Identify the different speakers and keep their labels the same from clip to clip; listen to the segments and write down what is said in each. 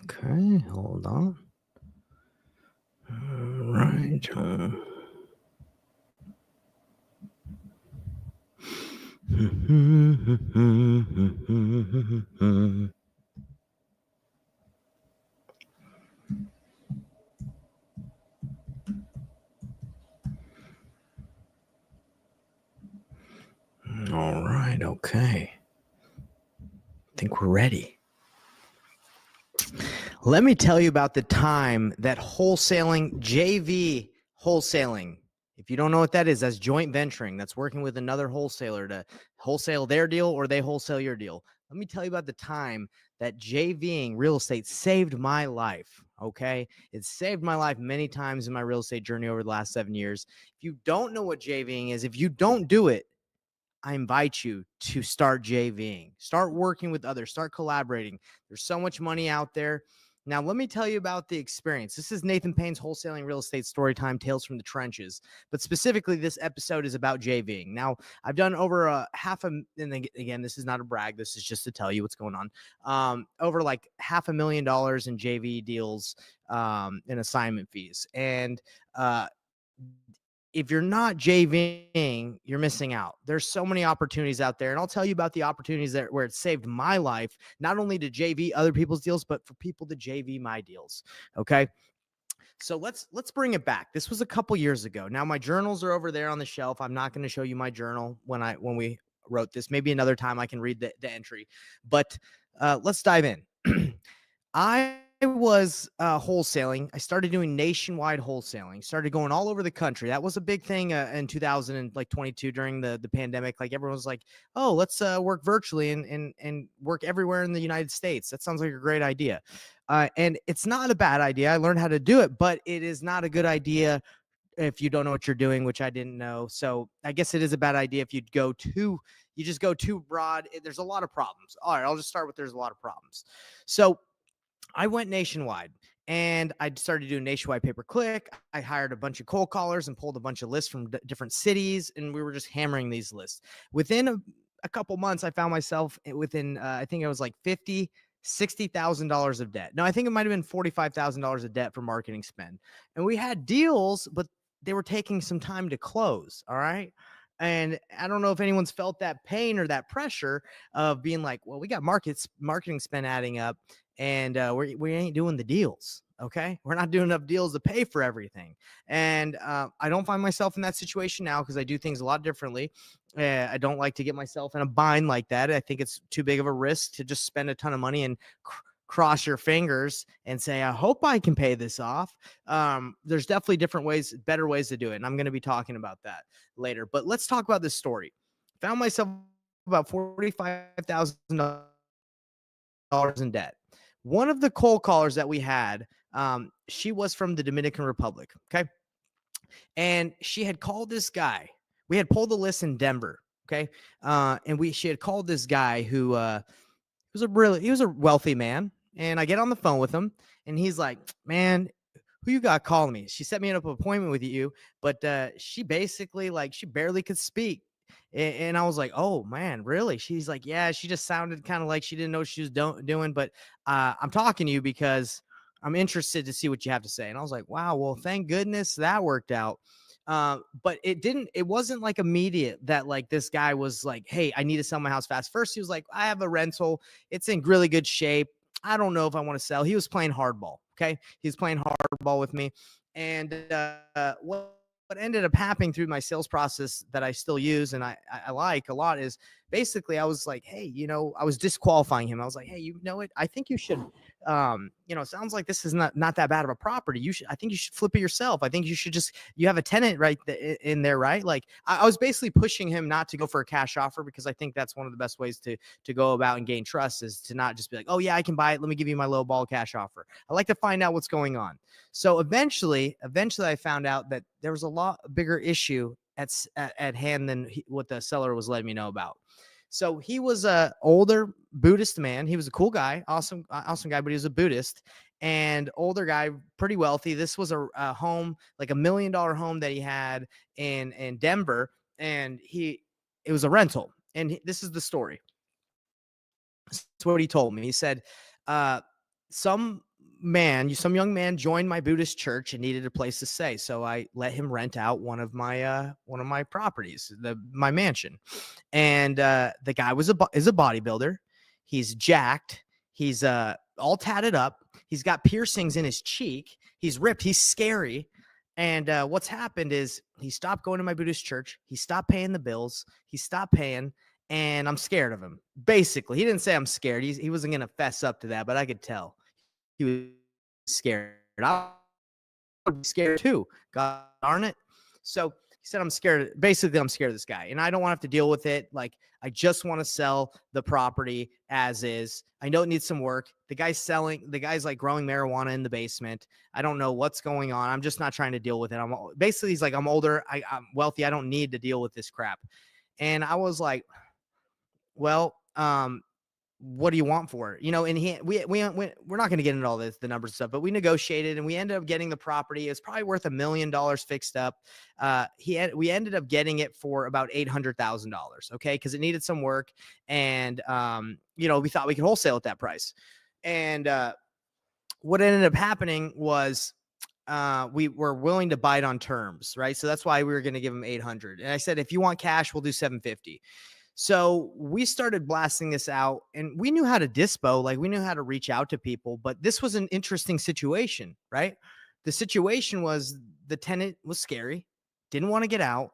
Speaker 1: Okay, hold on. All right. All right, okay. I think we're ready. Let me tell you about the time that wholesaling, JV wholesaling, if you don't know what that is, that's joint venturing. That's working with another wholesaler to wholesale their deal or they wholesale your deal. Let me tell you about the time that JVing real estate saved my life. Okay. It saved my life many times in my real estate journey over the last 7 years. If you don't know what JVing is, if you don't do it, I invite you to start JVing, start working with others, start collaborating. There's so much money out there. Now, let me tell you about the experience. This is Nathan Payne's Wholesaling Real Estate Storytime Tales from the Trenches. But specifically, this episode is about JVing. Now, I've done over and again, this is not a brag. This is just to tell you what's going on. Over like $500,000 in JV deals and assignment fees. And if you're not JVing, you're missing out. There's so many opportunities out there. And I'll tell you about the opportunities where it saved my life, not only to JV other people's deals, but for people to JV my deals. Okay. So let's bring it back. This was a couple years ago. Now my journals are over there on the shelf. I'm not going to show you my journal when we wrote this. Maybe another time I can read the entry, but let's dive in. I was wholesaling. I started doing nationwide wholesaling, started going all over the country. That was a big thing in 2022 during the pandemic. Like everyone was like, oh, let's work virtually and work everywhere in the United States. That sounds like a great idea. And it's not a bad idea. I learned how to do it, but it is not a good idea if you don't know what you're doing, which I didn't know. So I guess it is a bad idea if you just go too broad. There's a lot of problems. All right, I'll just start with there's a lot of problems. So I went nationwide and I started doing nationwide pay-per-click. I hired a bunch of cold callers and pulled a bunch of lists from different cities. And we were just hammering these lists. Within a couple months, I found myself within, I think it was like $60,000 of debt. No, I think it might've been $45,000 of debt for marketing spend. And we had deals, but they were taking some time to close. All right. And I don't know if anyone's felt that pain or that pressure of being like, well, we got marketing spend adding up and we ain't doing the deals. Okay. We're not doing enough deals to pay for everything. And I don't find myself in that situation now because I do things a lot differently. I don't like to get myself in a bind like that. I think it's too big of a risk to just spend a ton of money and cross your fingers and say, I hope I can pay this off. There's definitely different ways, better ways to do it. And I'm going to be talking about that later, but let's talk about this story. Found myself about $45,000 in debt. One of the cold callers that we had, she was from the Dominican Republic. Okay. And she had called this guy. We had pulled the list in Denver. Okay. And she had called this guy who, he was a wealthy man. And I get on the phone with him and he's like, man, who you got calling me? She set me up an appointment with you, but she basically she barely could speak. And I was like, oh man, really? She's like, yeah, she just sounded kind of like she didn't know what she was doing, but I'm talking to you because I'm interested to see what you have to say. And I was like, wow, well, thank goodness that worked out. But it wasn't like immediate that this guy was like, hey, I need to sell my house fast. First, he was like, I have a rental. It's in really good shape. I don't know if I want to sell. He was playing hardball. Okay. He's playing hardball with me. And what ended up happening through my sales process that I still use and I like a lot is basically I was like, hey, I was disqualifying him. I was like, hey, you know what? I think you should, it sounds like this is not that bad of a property. I think you should flip it yourself. I think you have a tenant right in there, right? Like I was basically pushing him not to go for a cash offer, because I think that's one of the best ways to go about and gain trust, is to not just be like, oh yeah, I can buy it. Let me give you my low ball cash offer. I like to find out what's going on. So eventually I found out that there was a lot bigger issue at hand than what the seller was letting me know about. So he was a older Buddhist man. He was a cool guy, awesome guy, but he was a Buddhist and older guy, pretty wealthy. This was a home, like $1 million home that he had in Denver, and it was a rental. And this is the story. That's what he told me. He said, uh, some some young man joined my Buddhist church and needed a place to stay. So I let him rent out one of my properties, my mansion. And the guy is a bodybuilder. He's jacked. He's all tatted up. He's got piercings in his cheek. He's ripped. He's scary. And what's happened is he stopped going to my Buddhist church. He stopped paying the bills. He stopped paying, and I'm scared of him. Basically, he didn't say I'm scared. He wasn't going to fess up to that, but I could tell he was scared. I would be scared too. God darn it. So he said, I'm scared. Basically, I'm scared of this guy, and I don't want to have to deal with it. Like, I just want to sell the property as is. I know it needs some work. The guy's like growing marijuana in the basement. I don't know what's going on. I'm just not trying to deal with it. He's like, I'm older. I'm wealthy. I don't need to deal with this crap. And I was like, well, what do you want for it? And we're not going to get into all this, the numbers and stuff, but we negotiated and we ended up getting the property. It's probably worth $1 million fixed up. We ended up getting it for about $800,000. Okay. Cause it needed some work. And, we thought we could wholesale at that price. And, what ended up happening was, we were willing to buy it on terms, right? So that's why we were going to give him 800. And I said, if you want cash, we'll do 750. So we started blasting this out, and we knew how to dispo, like we knew how to reach out to people, but this was an interesting situation, right? The situation was the tenant was scary, didn't want to get out,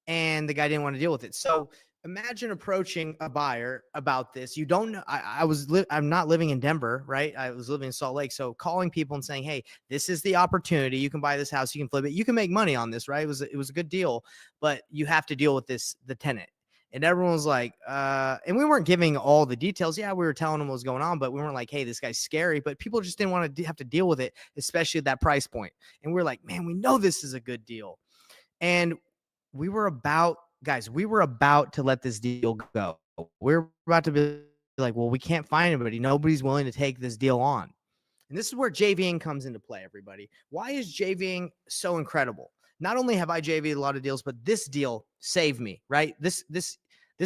Speaker 1: and the guy didn't want to deal with it. So imagine approaching a buyer about this. You don't know. I'm not living in Denver, right? I was living in Salt Lake. So calling people and saying, hey, this is the opportunity. You can buy this house. You can flip it. You can make money on this, right? It was a good deal, but you have to deal with the tenant. And everyone was like, and we weren't giving all the details. Yeah, we were telling them what was going on, but we weren't like, hey, this guy's scary. But people just didn't want to have to deal with it, especially at that price point. And we're like, man, we know this is a good deal. And we were about to let this deal go. We're about to be like, well, we can't find anybody. Nobody's willing to take this deal on. And this is where JVing comes into play, everybody. Why is JVing so incredible? Not only have I JV'd a lot of deals, but this deal saved me, right? This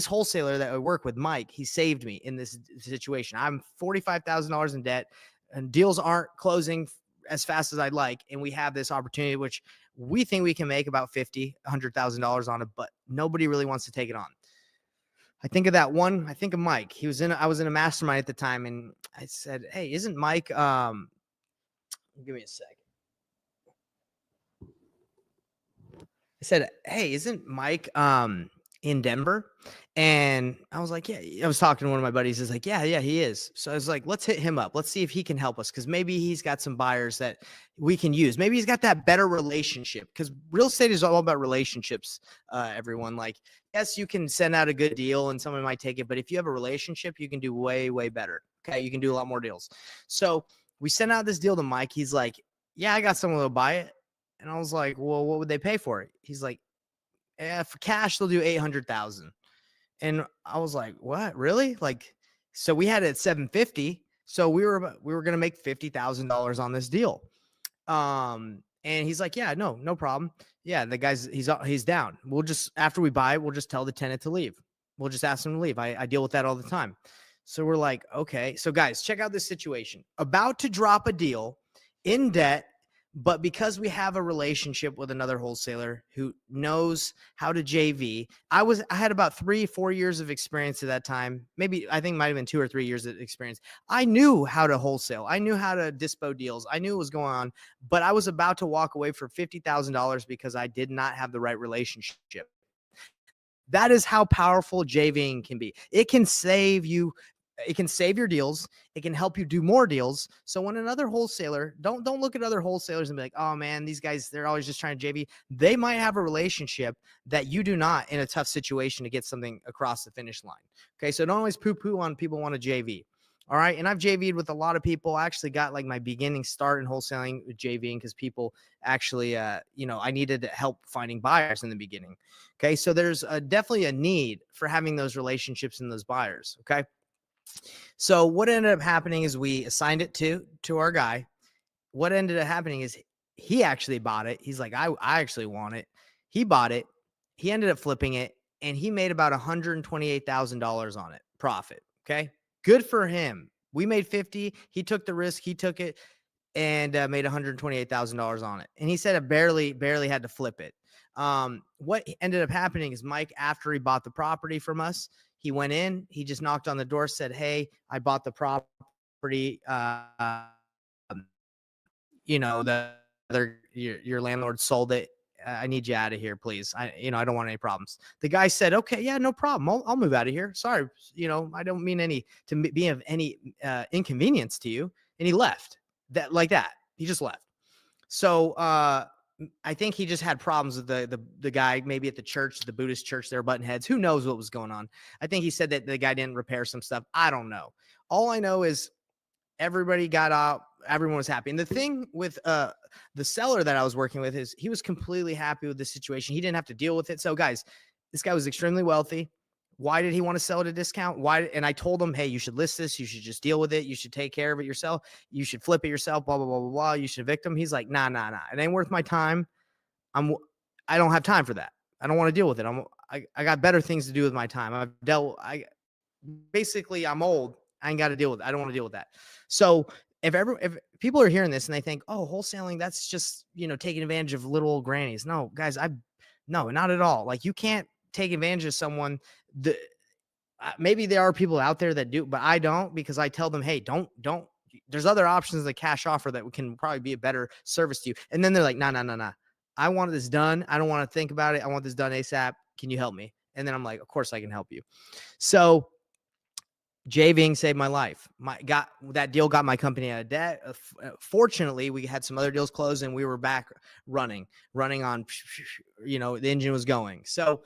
Speaker 1: wholesaler that I work with, Mike, he saved me in this situation. I'm $45,000 in debt, and deals aren't closing as fast as I'd like. And we have this opportunity, which we think we can make about $100,000 on it, but nobody really wants to take it on. I think of Mike. I was in a mastermind at the time, and I said, hey, isn't Mike, give me a sec. I said, hey, isn't Mike in Denver? And I was like, yeah, I was talking to one of my buddies. He's like, yeah, he is. So I was like, let's hit him up. Let's see if he can help us, because maybe he's got some buyers that we can use. Maybe he's got that better relationship, because real estate is all about relationships. Everyone, like, yes, you can send out a good deal and someone might take it, but if you have a relationship, you can do way, way better. Okay, you can do a lot more deals. So we sent out this deal to Mike. He's like, yeah, I got someone to buy it. And I was like, well, what would they pay for it? He's like, for cash, they'll do 800,000. And I was like, what, really? Like, so we had it at 750. So we were going to make $50,000 on this deal. And he's like, yeah, no problem. Yeah. The guy's, he's down. We'll just, after we buy it, we'll just tell the tenant to leave. We'll just ask them to leave. I deal with that all the time. So we're like, okay. So guys, check out this situation. About to drop a deal, in debt, but because we have a relationship with another wholesaler who knows how to JV, I had about 3-4 years of experience at that time. Maybe I think it might have been 2 or 3 years of experience. I knew how to wholesale. I knew how to dispo deals. I knew what was going on, but I was about to walk away for $50,000 because I did not have the right relationship. That is how powerful JVing can be. It can save you. It can save your deals. It can help you do more deals. So when another wholesaler, don't look at other wholesalers and be like, oh man, these guys, they're always just trying to JV. They might have a relationship that you do not in a tough situation to get something across the finish line. Okay. So don't always poo-poo on people want to JV. All right. And I've JV'd with a lot of people. I actually got like my beginning start in wholesaling with JVing because people actually, I needed help finding buyers in the beginning. Okay. So there's definitely a need for having those relationships and those buyers. Okay. So what ended up happening is we assigned it to our guy. What ended up happening is he actually bought it. He's like, I actually want it. He bought it. He ended up flipping it and he made about $128,000 on it profit. Okay. Good for him. We made 50. He took the risk. He took it and made $128,000 on it. And he said it barely had to flip it. What ended up happening is Mike, after he bought the property from us, he went in, he just knocked on the door, said, hey, I bought the property. The other, your landlord sold it. I need you out of here, please. I don't want any problems. The guy said, okay, yeah, no problem. I'll move out of here. Sorry. I don't mean to be of any inconvenience to you. And he left like that. He just left. So, I think he just had problems with the guy, maybe at the church, the Buddhist church, they were button heads. Who knows what was going on? I think he said that the guy didn't repair some stuff. I don't know. All I know is everybody got out. Everyone was happy. And the thing with the seller that I was working with is he was completely happy with the situation. He didn't have to deal with it. So guys, this guy was extremely wealthy. Why did he want to sell at a discount? Why? And I told him, hey, you should list this. You should just deal with it. You should take care of it yourself. You should flip it yourself, blah, blah, blah, blah, blah. You should evict him. He's like, nah. It ain't worth my time. I don't have time for that. I don't want to deal with it. I got better things to do with my time. I'm old. I ain't got to deal with it. I don't want to deal with that. So if people are hearing this and they think, oh, wholesaling, that's just, taking advantage of little old grannies. No, guys, no, not at all. Like you can't take advantage of someone. Maybe there are people out there that do, but I don't, because I tell them, hey, don't, there's other options than cash offer that can probably be a better service to you. And then they're like, nah. I want this done. I don't want to think about it. I want this done ASAP. Can you help me? And then I'm like, of course I can help you. So JVing saved my life. That deal got my company out of debt. Fortunately, we had some other deals closed and we were back running on, the engine was going. So,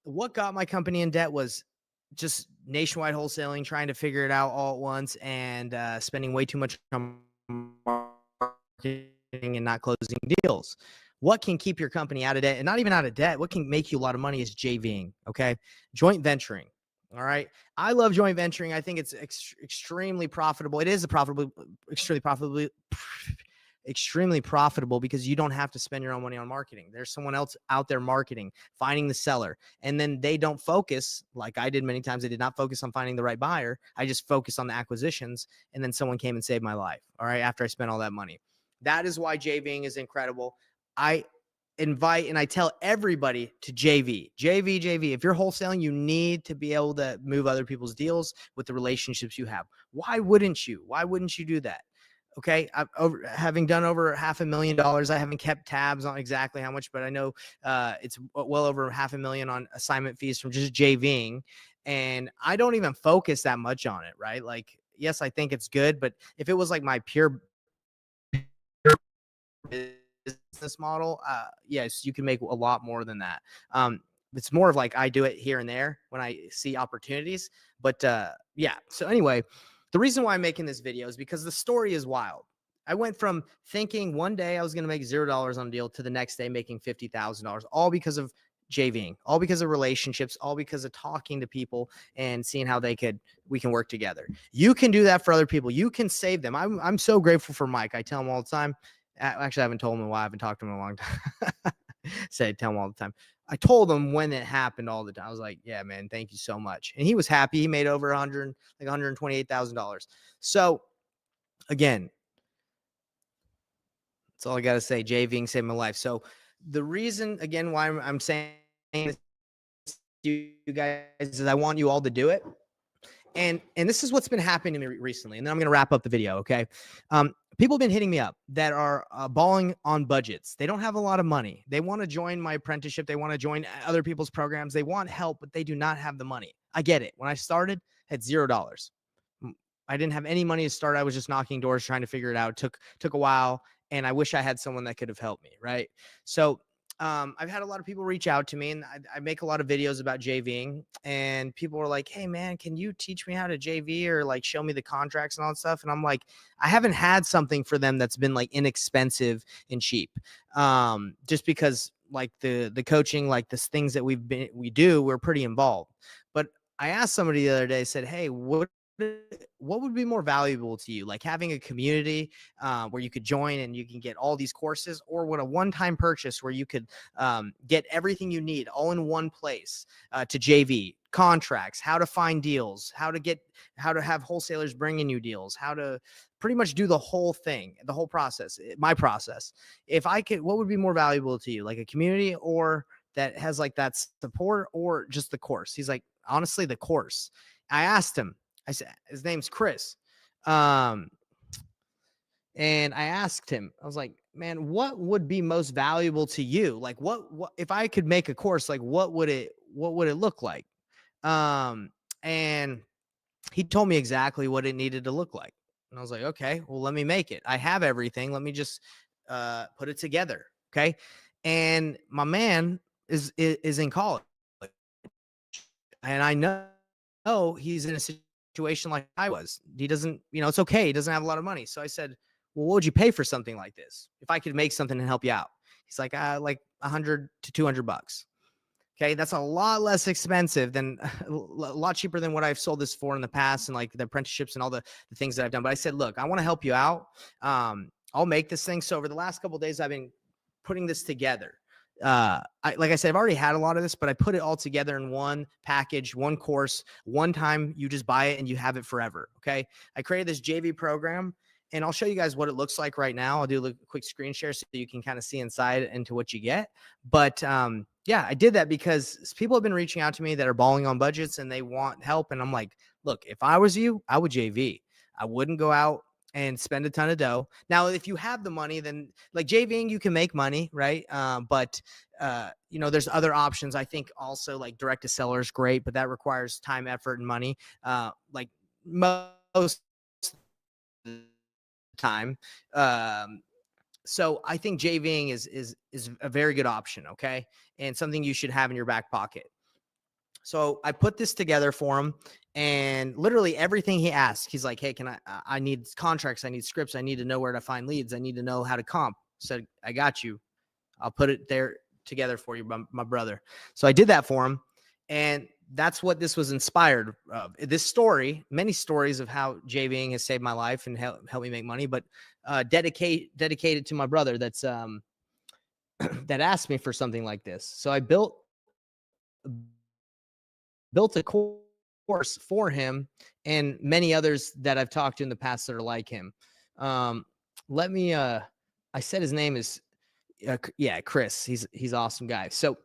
Speaker 1: what got my company in debt was just nationwide wholesaling, trying to figure it out all at once and spending way too much on marketing and not closing deals. What can keep your company out of debt, and not even out of debt? What can make you a lot of money is JVing. Okay. Joint venturing. All right. I love joint venturing. I think it's extremely profitable. It is extremely profitable because you don't have to spend your own money on marketing. There's someone else out there marketing, finding the seller, and then they don't focus like I did many times. I did not focus on finding the right buyer. I just focused on the acquisitions, and then someone came and saved my life. All right. After I spent all that money. That is why JVing is incredible. I invite and I tell everybody to JV. If you're wholesaling, you need to be able to move other people's deals with the relationships you have. Why wouldn't you do that? Okay. Having done over $500,000, I haven't kept tabs on exactly how much, but I know it's well over $500,000 on assignment fees from just JVing. And I don't even focus that much on it, right? Like, yes, I think it's good, but if it was like my pure business model, yes, you can make a lot more than that. It's more of like I do it here and there when I see opportunities. But yeah. So anyway, the reason why I'm making this video is because the story is wild. I went from thinking one day I was going to make $0 on a deal to the next day making $50,000, all because of JVing, all because of relationships, all because of talking to people and seeing how we can work together. You can do that for other people. You can save them. I'm so grateful for Mike. I tell him all the time. Actually, I haven't told him in a while. I haven't talked to him in a long time. Tell him all the time. I told him when it happened all the time. I was like, yeah, man, thank you so much. And he was happy. He made over $128,000. So again, that's all I got to say. JVing saved my life. So the reason, again, why I'm saying this to you guys is I want you all to do it. And this is what's been happening to me recently. And then I'm going to wrap up the video. Okay. People have been hitting me up that are balling on budgets. They don't have a lot of money. They want to join my apprenticeship. They want to join other people's programs. They want help, but they do not have the money. I get it. When I started, I had $0. I didn't have any money to start. I was just knocking doors, trying to figure it out. Took a while. And I wish I had someone that could have helped me. Right. So I've had a lot of people reach out to me, and I make a lot of videos about JVing, and people were like, hey man, can you teach me how to JV or like show me the contracts and all that stuff? And I'm like, I haven't had something for them that's been like inexpensive and cheap. Just because like the coaching, like the things that we do, we're pretty involved. But I asked somebody the other day, said, hey, what would be more valuable to you, like having a community where you could join and you can get all these courses, or would a one-time purchase where you could get everything you need all in one place to JV contracts, how to find deals, how to have wholesalers bringing you deals, how to pretty much do the whole thing, the whole process, my process. If I could, what would be more valuable to you, like a community or that has like that support, or just the course? He's like, honestly, the course. I asked him, I said, his name's Chris. And I asked him, I was like, man, what would be most valuable to you? Like what if I could make a course, like what would it look like? And he told me exactly what it needed to look like. And I was like, okay, well, let me make it. I have everything. Let me just put it together. Okay. And my man is in college. And I know he's in a situation like I was. He doesn't, it's okay. He doesn't have a lot of money. So I said, well, what would you pay for something like this if I could make something and help you out? He's like 100 to $200. Okay, that's a lot less expensive than a lot cheaper than what I've sold this for in the past, and like the apprenticeships and all the things that I've done. But I said, look, I want to help you out. I'll make this thing. So over the last couple of days, I've been putting this together. Like I said, I've already had a lot of this, but I put it all together in one package, one course, one time. You just buy it and you have it forever. Okay. I created this JV program, and I'll show you guys what it looks like right now. I'll do a quick screen share so you can kind of see inside into what you get. But yeah, I did that because people have been reaching out to me that are balling on budgets and they want help. And I'm like, look, if I was you, I would JV. I wouldn't go out and spend a ton of dough. Now, if you have the money, then like JVing, you can make money, right? But there's other options. I think also like direct to seller is great, but that requires time, effort, and money. Like most time. So I think JVing is a very good option. Okay. And something you should have in your back pocket. So I put this together for him, and literally everything he asked, he's like, hey, I need contracts. I need scripts. I need to know where to find leads. I need to know how to comp. Said, I got you. I'll put it there together for you, my brother. So I did that for him. And that's what this was inspired of. This story, many stories of how JVing has saved my life and helped me make money, but dedicated to my brother that's that asked me for something like this. So I built a course for him and many others that I've talked to in the past that are like him. Let me I said his name is Chris. He's awesome guy. So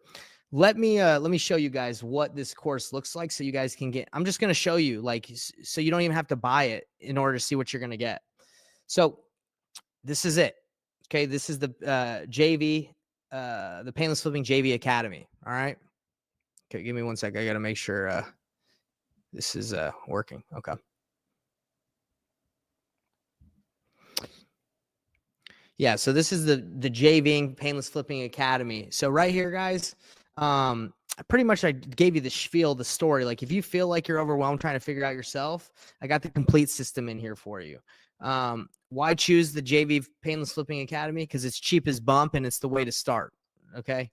Speaker 1: let me show you guys what this course looks like so you guys can get. I'm just going to show you, like, so you don't even have to buy it in order to see what you're going to get. So this is it. Okay, this is the JV, the Painless Flipping JV Academy. All right. Okay, give me 1 sec. I got to make sure this is working. Okay. Yeah, so this is the JVing Painless Flipping Academy. So right here, guys, pretty much I gave you the spiel, the story. Like if you feel like you're overwhelmed trying to figure out yourself, I got the complete system in here for you. Why choose the JV Painless Flipping Academy? Because it's cheap as bump and it's the way to start. Okay.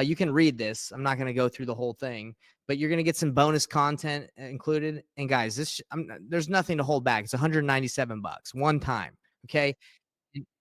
Speaker 1: You can read this. I'm not going to go through the whole thing, but you're going to get some bonus content included. And guys, there's nothing to hold back. It's $197 one time. Okay.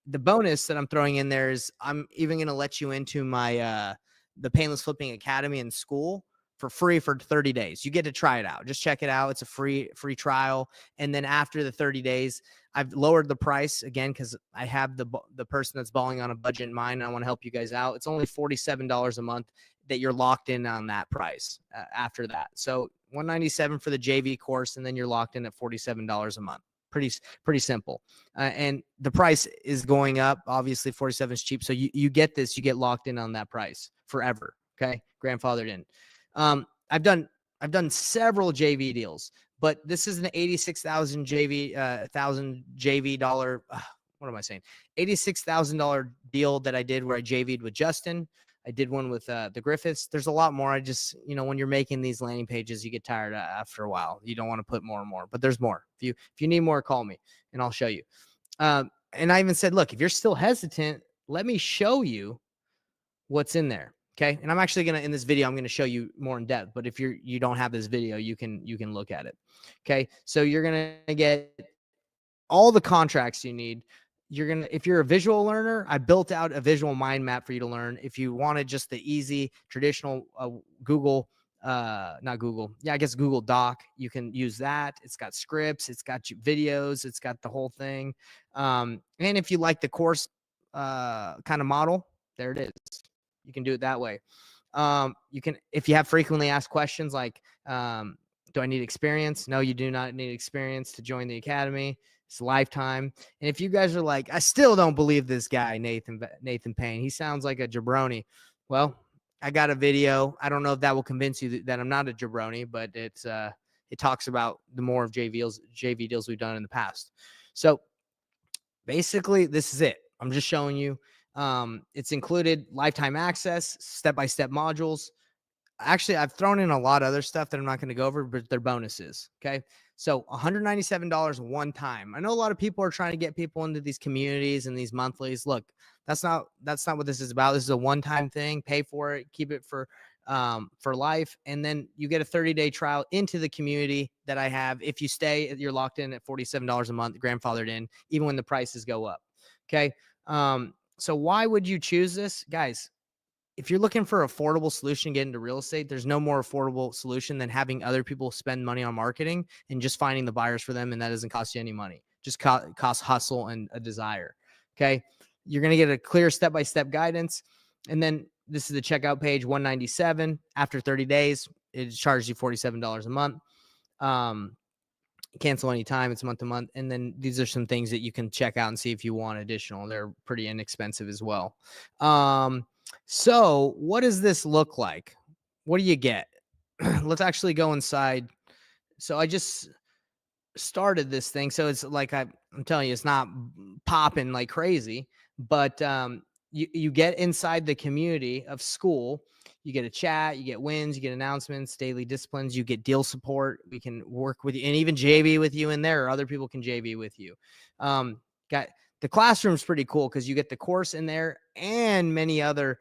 Speaker 1: The bonus that I'm throwing in there is I'm even going to let you into my the Painless Flipping Academy in school for free for 30 days. You get to try it out. Just check it out. It's a free trial. And then after the 30 days, I've lowered the price again because I have the person that's balling on a budget in mind. And I want to help you guys out. It's only $47 a month. that you're locked in on that price after that. So $197 for the JV course, and then you're locked in at $47 a month. Pretty simple. And the price is going up. Obviously, 47 is cheap. So you get this, you get locked in on that price forever. Okay. Grandfathered in. I've done several JV deals, but this is an 86,000 JV dollar. What am I saying? $86,000 deal that I did where I JV'd with Justin. I did one with the Griffiths. There's a lot more. I just, when you're making these landing pages, you get tired after a while. You don't want to put more and more, but there's more. If you need more, call me and I'll show you. And I even said, look, if you're still hesitant, let me show you what's in there. Okay. And I'm actually in this video, I'm going to show you more in depth, but if you don't have this video, you can look at it. Okay. So you're going to get all the contracts you need. If you're a visual learner, I built out a visual mind map for you to learn. If you wanted just the easy traditional Google Doc, you can use that. It's got scripts, it's got videos, it's got the whole thing. And if you like the course kind of model, there it is. You can do it that way. If you have frequently asked questions like, do I need experience? No, you do not need experience to join the academy. It's lifetime. And if you guys are like, I still don't believe this guy, Nathan Payne, he sounds like a jabroni. Well, I got a video. I don't know if that will convince you that I'm not a jabroni, but it talks about the more of JV deals we've done in the past. So basically, this is it. I'm just showing you. It's included lifetime access, step-by-step modules. Actually, I've thrown in a lot of other stuff that I'm not going to go over, but they're bonuses. Okay. So $197 one time. I know a lot of people are trying to get people into these communities and these monthlies. Look, that's not what this is about. This is a one-time thing. Pay for it, keep it for life. And then you get a 30-day trial into the community that I have. If you stay, you're locked in at $47 a month, grandfathered in, even when the prices go up. Okay. So why would you choose this? Guys, if you're looking for an affordable solution, get into real estate, there's no more affordable solution than having other people spend money on marketing and just finding the buyers for them. And that doesn't cost you any money. Just costs hustle and a desire. Okay. You're going to get a clear step-by-step guidance. And then this is the checkout page, $197. After 30 days, it charges you $47 a month. Cancel anytime. It's month to month. And then these are some things that you can check out and see if you want additional. They're pretty inexpensive as well. So what does this look like? What do you get? Let's actually go inside. So I just started this thing. So it's like, I'm telling you, it's not popping like crazy, but you get inside the community of school. You get a chat, you get wins, you get announcements, daily disciplines, you get deal support. We can work with you and even JV with you in there, or other people can JV with you. The classroom's pretty cool because you get the course in there and many other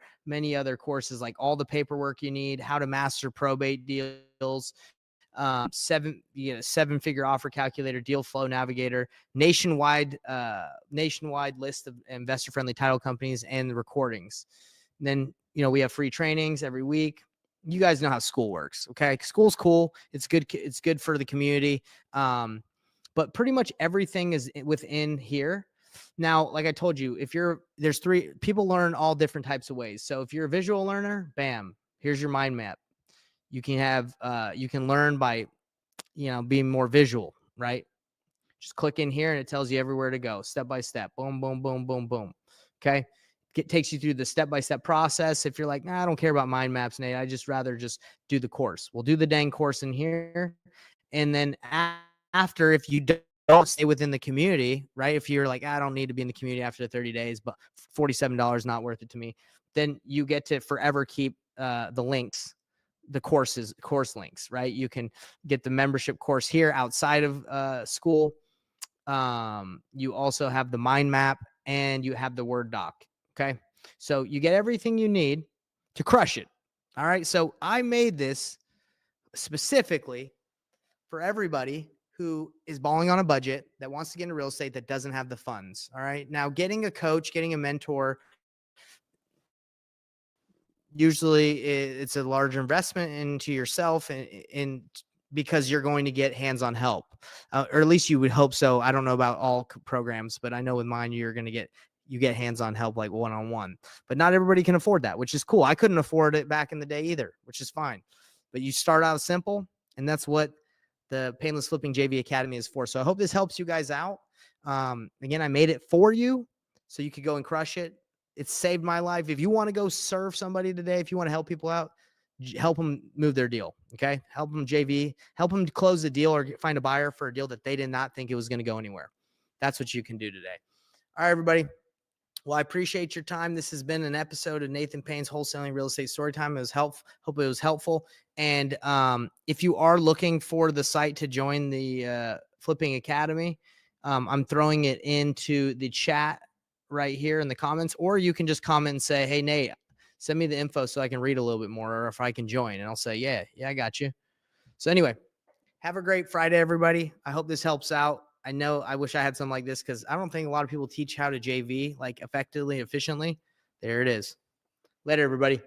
Speaker 1: courses, like all the paperwork you need, how to master probate deals, seven-figure offer calculator, deal flow navigator, nationwide list of investor-friendly title companies, and the recordings. And then, we have free trainings every week. You guys know how school works. Okay. School's cool. It's good. It's good for the community. But pretty much everything is within here. Now, like I told you, there's three people learn all different types of ways. So if you're a visual learner, bam, here's your mind map. You can learn by, being more visual, right? Just click in here and it tells you everywhere to go, step by step. Boom, boom, boom, boom, boom. Okay. It takes you through the step-by-step process. If you're like, I don't care about mind maps, Nate, I just rather just do the course. We'll do the dang course in here. And then after, if you don't stay within the community, right? If you're like, I don't need to be in the community after 30 days, but $47 not worth it to me, then you get to forever keep the links, the course links, right? You can get the membership course here outside of school. You also have the mind map and you have the Word doc. Okay. So you get everything you need to crush it. All right. So I made this specifically for everybody who is balling on a budget, that wants to get into real estate, that doesn't have the funds. All right. Now, getting a coach, getting a mentor, usually it's a larger investment into yourself and because you're going to get hands-on help, or at least you would hope so. I don't know about all programs, but I know with mine, you're going to get you get hands-on help like one-on-one. But not everybody can afford that, which is cool. I couldn't afford it back in the day either, which is fine. But you start out simple, and that's what the Painless Flipping JV Academy is for. So I hope this helps you guys out. Again, I made it for you so you could go and crush it. It saved my life. If you want to go serve somebody today, if you want to help people out, help them move their deal. Okay. Help them JV, help them close the deal or find a buyer for a deal that they did not think it was going to go anywhere. That's what you can do today. All right, everybody. Well, I appreciate your time. This has been an episode of Nathan Payne's Wholesaling Real Estate Storytime. It was helpful. Hope it was helpful. And if you are looking for the site to join the Flipping Academy, I'm throwing it into the chat right here in the comments, or you can just comment and say, hey, Nate, send me the info so I can read a little bit more, or if I can join. And I'll say, yeah, I got you. So anyway, have a great Friday, everybody. I hope this helps out. I know I wish I had something like this because I don't think a lot of people teach how to JV like effectively, efficiently. There it is. Later, everybody.